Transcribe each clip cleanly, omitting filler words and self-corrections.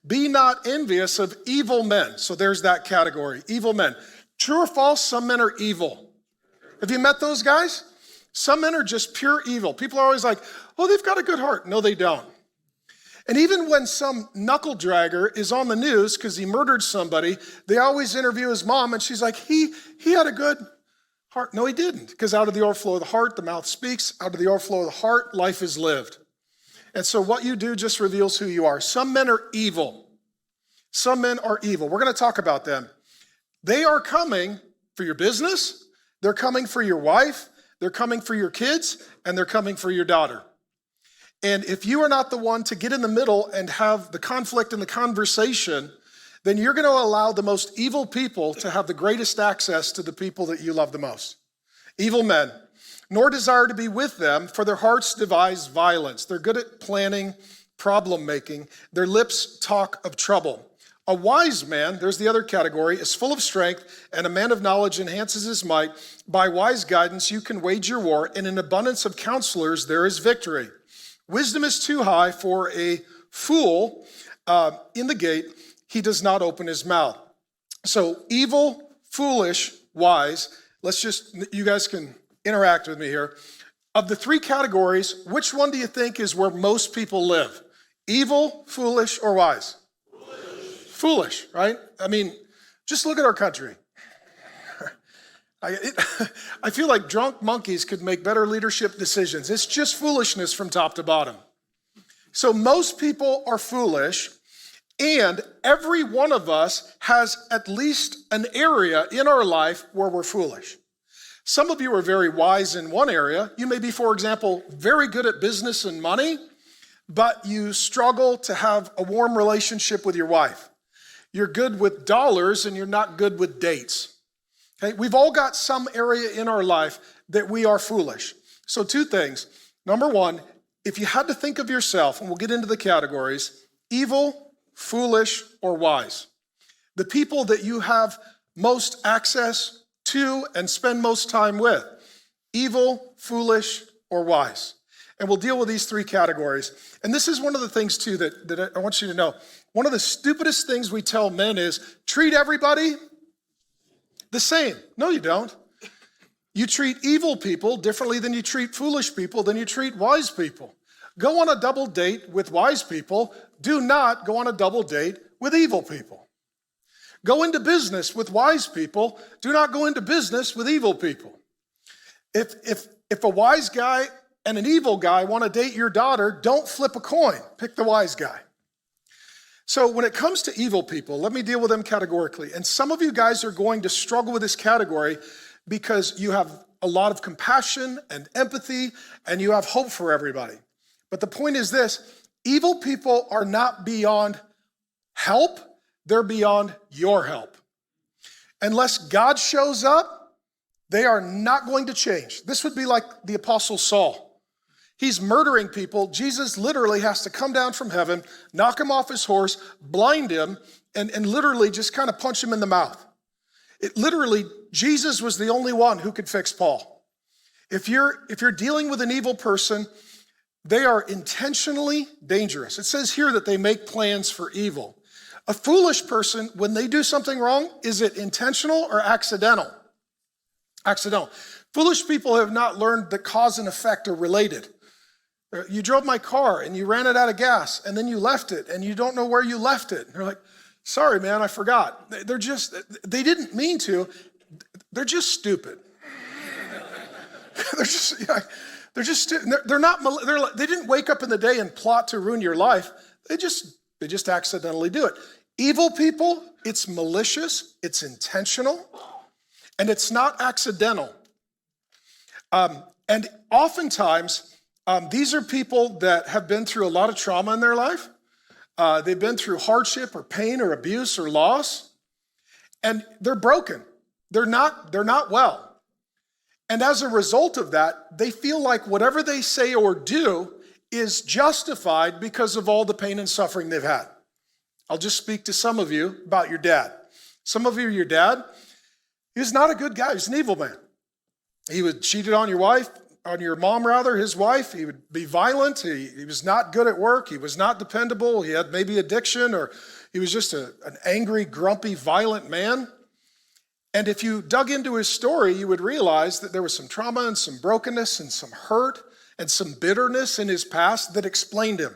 Be not envious of evil men. So there's that category, evil men. True or false, some men are evil. Have you met those guys? Some men are just pure evil. People are always like, oh, they've got a good heart. No, they don't. And even when some knuckle dragger is on the news because he murdered somebody, they always interview his mom and she's like, he had a good heart. No, he didn't, because out of the overflow of the heart, the mouth speaks. Out of the overflow of the heart, life is lived. And so what you do just reveals who you are. Some men are evil. Some men are evil. We're going to talk about them. They are coming for your business. They're coming for your wife. They're coming for your kids. And they're coming for your daughter. And if you are not the one to get in the middle and have the conflict and the conversation, then you're going to allow the most evil people to have the greatest access to the people that you love the most. Evil men, nor desire to be with them, for their hearts devise violence. They're good at planning, problem making. Their lips talk of trouble. A wise man, there's the other category, is full of strength, and a man of knowledge enhances his might. By wise guidance you can wage your war, and in abundance of counselors there is victory. Wisdom is too high for a fool. In the gate, he does not open his mouth. So evil, foolish, wise. You guys can interact with me here. Of the three categories, which one do you think is where most people live? Evil, foolish, or wise? Foolish, right? I mean, just look at our country. I feel like drunk monkeys could make better leadership decisions. It's just foolishness from top to bottom. So most people are foolish, and every one of us has at least an area in our life where we're foolish. Some of you are very wise in one area. You may be, for example, very good at business and money, but you struggle to have a warm relationship with your wife. You're good with dollars and you're not good with dates. Okay? We've all got some area in our life that we are foolish. So two things. Number one, if you had to think of yourself, and we'll get into the categories, evil, foolish, or wise. The people that you have most access to and spend most time with, evil, foolish, or wise. And we'll deal with these three categories. And this is one of the things too that I want you to know. One of the stupidest things we tell men is treat everybody the same. No, you don't. You treat evil people differently than you treat foolish people, than you treat wise people. Go on a double date with wise people. Do not go on a double date with evil people. Go into business with wise people. Do not go into business with evil people. If a wise guy and an evil guy want to date your daughter, don't flip a coin. Pick the wise guy. So when it comes to evil people, let me deal with them categorically. And some of you guys are going to struggle with this category because you have a lot of compassion and empathy and you have hope for everybody. But the point is this, evil people are not beyond help, they're beyond your help. Unless God shows up, they are not going to change. This would be like the Apostle Saul. He's murdering people. Jesus literally has to come down from heaven, knock him off his horse, blind him, and literally just kind of punch him in the mouth. Jesus was the only one who could fix Paul. If you're dealing with an evil person, they are intentionally dangerous. It says here that they make plans for evil. A foolish person, when they do something wrong, is it intentional or accidental? Accidental. Foolish people have not learned that cause and effect are related. You drove my car and you ran it out of gas and then you left it and you don't know where you left it. And you're like, sorry, man, I forgot. They didn't mean to. They're just stupid. They didn't wake up in the day and plot to ruin your life. They just accidentally do it. Evil people, it's malicious, it's intentional, and it's not accidental. And oftentimes, these are people that have been through a lot of trauma in their life. They've been through hardship or pain or abuse or loss, and they're broken. They're not well. And as a result of that, they feel like whatever they say or do is justified because of all the pain and suffering they've had. I'll just speak to some of you about your dad. Some of you, your dad, he was not a good guy. He was an evil man. He was cheated on your wife, on your mom, rather, his wife. He would be violent. He was not good at work. He was not dependable. He had maybe addiction, or he was just an angry, grumpy, violent man. And if you dug into his story, you would realize that there was some trauma and some brokenness and some hurt and some bitterness in his past that explained him.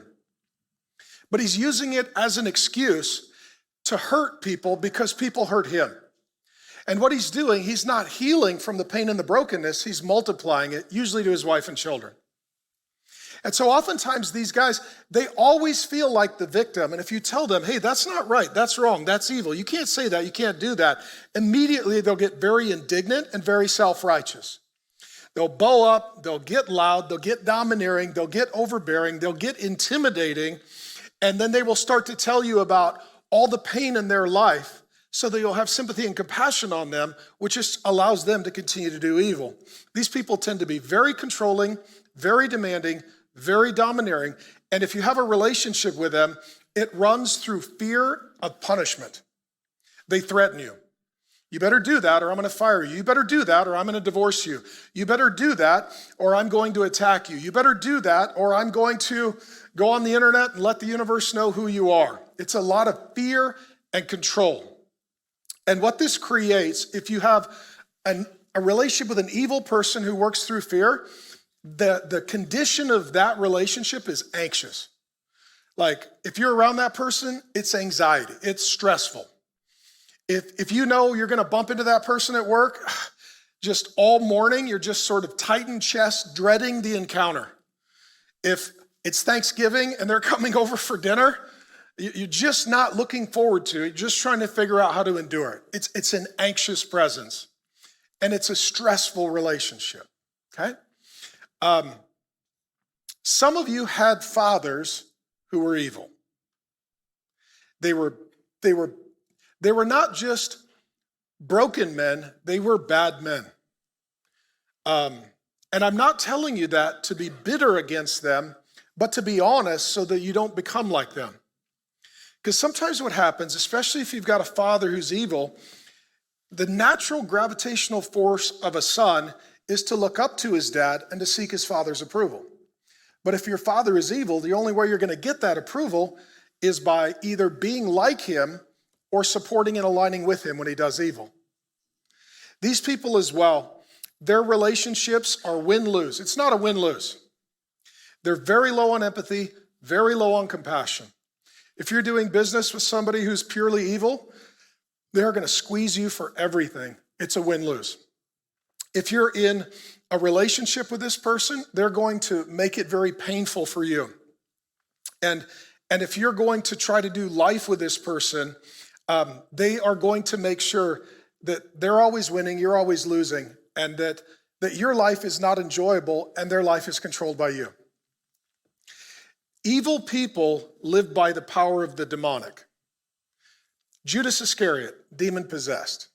But he's using it as an excuse to hurt people because people hurt him. And what he's doing, he's not healing from the pain and the brokenness, he's multiplying it, usually to his wife and children. And so oftentimes these guys, they always feel like the victim. And if you tell them, hey, that's not right, that's wrong, that's evil, you can't say that, you can't do that, immediately they'll get very indignant and very self-righteous. They'll bow up, they'll get loud, they'll get domineering, they'll get overbearing, they'll get intimidating, and then they will start to tell you about all the pain in their life so that you'll have sympathy and compassion on them, which just allows them to continue to do evil. These people tend to be very controlling, very demanding, very domineering, and if you have a relationship with them, it runs through fear of punishment. They threaten you. You better do that or I'm going to fire you. You better do that or I'm going to divorce you. You better do that or I'm going to attack you. You better do that or I'm going to go on the internet and let the universe know who you are. It's a lot of fear and control. And what this creates, if you have a relationship with an evil person who works through fear, the condition of that relationship is anxious. Like if you're around that person, it's anxiety, it's stressful. If you know you're gonna bump into that person at work, just all morning, you're just sort of tightened chest, dreading the encounter. If it's Thanksgiving and they're coming over for dinner, you're just not looking forward to it, you're just trying to figure out how to endure it. It's an anxious presence and it's a stressful relationship, okay? Some of you had fathers who were evil. They were not just broken men, they were bad men. And I'm not telling you that to be bitter against them, but to be honest so that you don't become like them. Because sometimes what happens, especially if you've got a father who's evil, the natural gravitational force of a son is to look up to his dad and to seek his father's approval. But if your father is evil, the only way you're going to get that approval is by either being like him or supporting and aligning with him when he does evil. These people as well, their relationships are win-lose. It's not a win-lose. They're very low on empathy, very low on compassion. If you're doing business with somebody who's purely evil, they're going to squeeze you for everything. It's a win-lose. If you're in a relationship with this person, they're going to make it very painful for you. And if you're going to try to do life with this person, they are going to make sure that they're always winning, you're always losing, and that your life is not enjoyable and their life is controlled by you. Evil people live by the power of the demonic. Judas Iscariot, demon-possessed.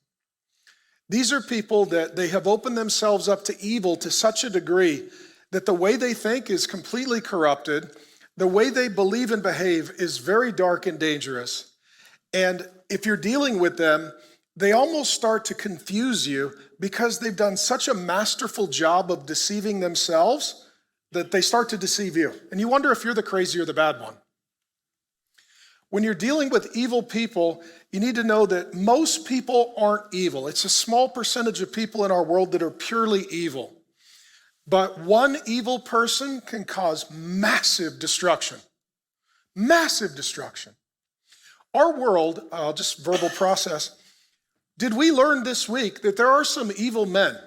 These are people that they have opened themselves up to evil to such a degree that the way they think is completely corrupted. The way they believe and behave is very dark and dangerous. And if you're dealing with them, they almost start to confuse you because they've done such a masterful job of deceiving themselves that they start to deceive you. And you wonder if you're the crazy or the bad one. When you're dealing with evil people, you need to know that most people aren't evil. It's a small percentage of people in our world that are purely evil. But one evil person can cause massive destruction. Massive destruction. Our world, just verbal process, did we learn this week that there are some evil men?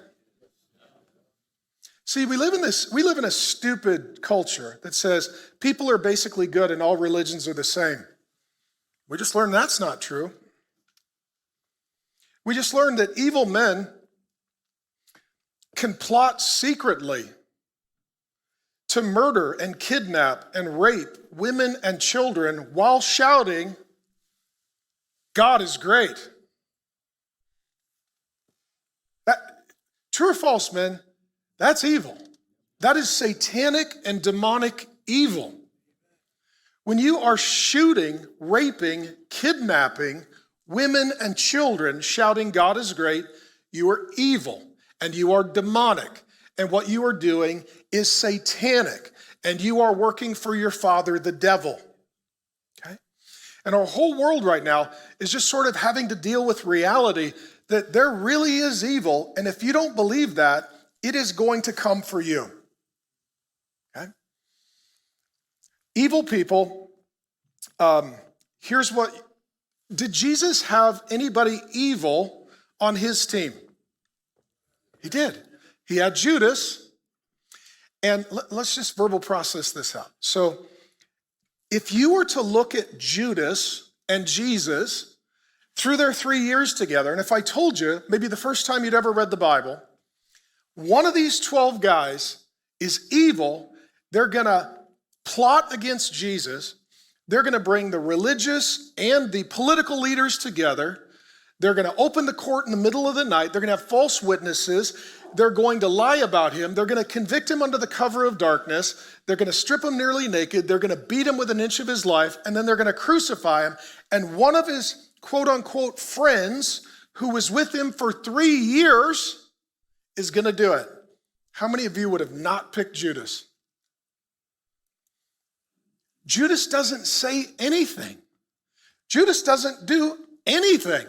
See, we live in a stupid culture that says people are basically good and all religions are the same. We just learned that's not true. We just learned that evil men can plot secretly to murder and kidnap and rape women and children while shouting, God is great. True or false, men? That's evil. That is satanic and demonic evil. When you are shooting, raping, kidnapping women and children, shouting God is great, you are evil and you are demonic and what you are doing is satanic, and you are working for your father, the devil. Okay? And our whole world right now is just sort of having to deal with reality that there really is evil, and if you don't believe that, it is going to come for you. Okay? Evil people, here's what, did Jesus have anybody evil on his team? He did. He had Judas, and let's just verbal process this out. So if you were to look at Judas and Jesus through their 3 years together, and if I told you, maybe the first time you'd ever read the Bible, one of these 12 guys is evil, they're gonna plot against Jesus, they're gonna bring the religious and the political leaders together, they're gonna open the court in the middle of the night, they're gonna have false witnesses, they're going to lie about him, they're gonna convict him under the cover of darkness, they're gonna strip him nearly naked, they're gonna beat him with an inch of his life, and then they're gonna crucify him, and one of his quote unquote friends who was with him for 3 years is gonna do it. How many of you would have not picked Judas? Judas doesn't say anything. Judas doesn't do anything.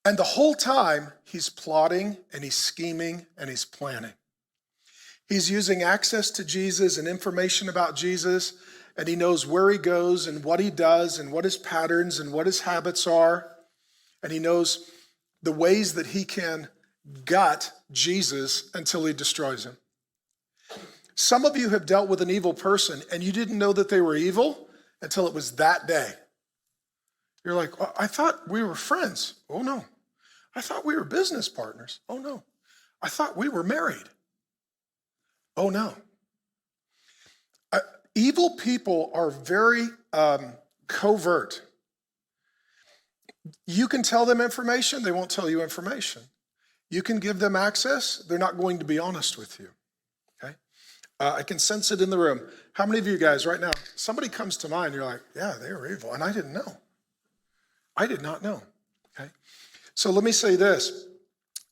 And the whole time, he's plotting and he's scheming and he's planning. He's using access to Jesus and information about Jesus, and he knows where he goes and what he does and what his patterns and what his habits are. And he knows the ways that he can gut Jesus until he destroys him. Some of you have dealt with an evil person and you didn't know that they were evil until it was that day. You're like, well, I thought we were friends. Oh no. I thought we were business partners. Oh no. I thought we were married. Oh no. Evil people are very covert. You can tell them information, they won't tell you information. You can give them access, they're not going to be honest with you. Okay? I can sense it in the room. How many of you guys right now, somebody comes to mind, you're like, yeah, they were evil, and I didn't know. I did not know. Okay? So let me say this.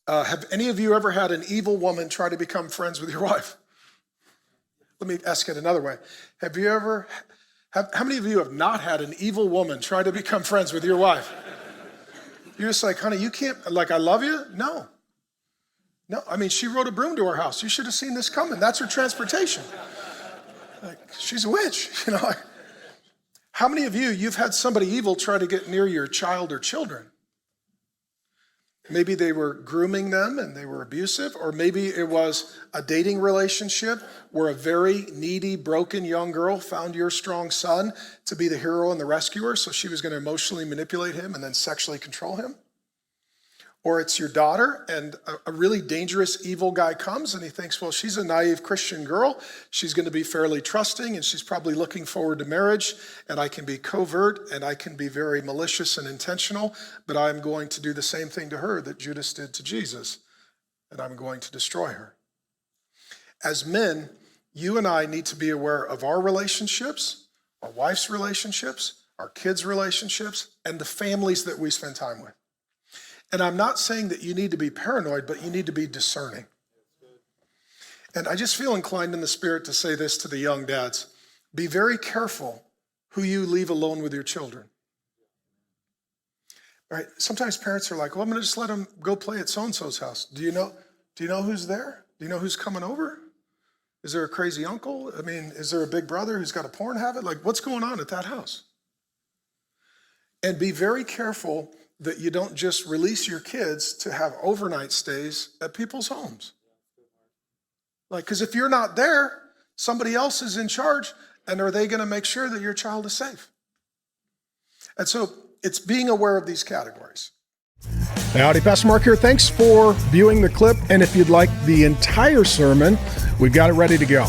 Have any of you ever had an evil woman try to become friends with your wife? Let me ask it another way. How many of you have not had an evil woman try to become friends with your wife? You're just like, honey, you can't, like, I love you? No. No, I mean, she rode a broom to her house. You should have seen this coming. That's her transportation. Like, she's a witch, you know. How many of you've had somebody evil try to get near your child or children? Maybe they were grooming them and they were abusive, or maybe it was a dating relationship where a very needy, broken young girl found your strong son to be the hero and the rescuer, so she was going to emotionally manipulate him and then sexually control him. Or it's your daughter and a really dangerous, evil guy comes and he thinks, well, she's a naive Christian girl. She's going to be fairly trusting and she's probably looking forward to marriage, and I can be covert and I can be very malicious and intentional, but I'm going to do the same thing to her that Judas did to Jesus, and I'm going to destroy her. As men, you and I need to be aware of our relationships, our wife's relationships, our kids' relationships, and the families that we spend time with. And I'm not saying that you need to be paranoid, but you need to be discerning. And I just feel inclined in the spirit to say this to the young dads. Be very careful who you leave alone with your children. Right? Sometimes parents are like, well, I'm going to just let them go play at so-and-so's house. Do you know who's there? Do you know who's coming over? Is there a crazy uncle? I mean, is there a big brother who's got a porn habit? Like, what's going on at that house? And be very careful that you don't just release your kids to have overnight stays at people's homes. Like, because if you're not there, somebody else is in charge, and are they going to make sure that your child is safe? And so it's being aware of these categories. Howdy, Pastor Mark here. Thanks for viewing the clip. And if you'd like the entire sermon, we've got it ready to go.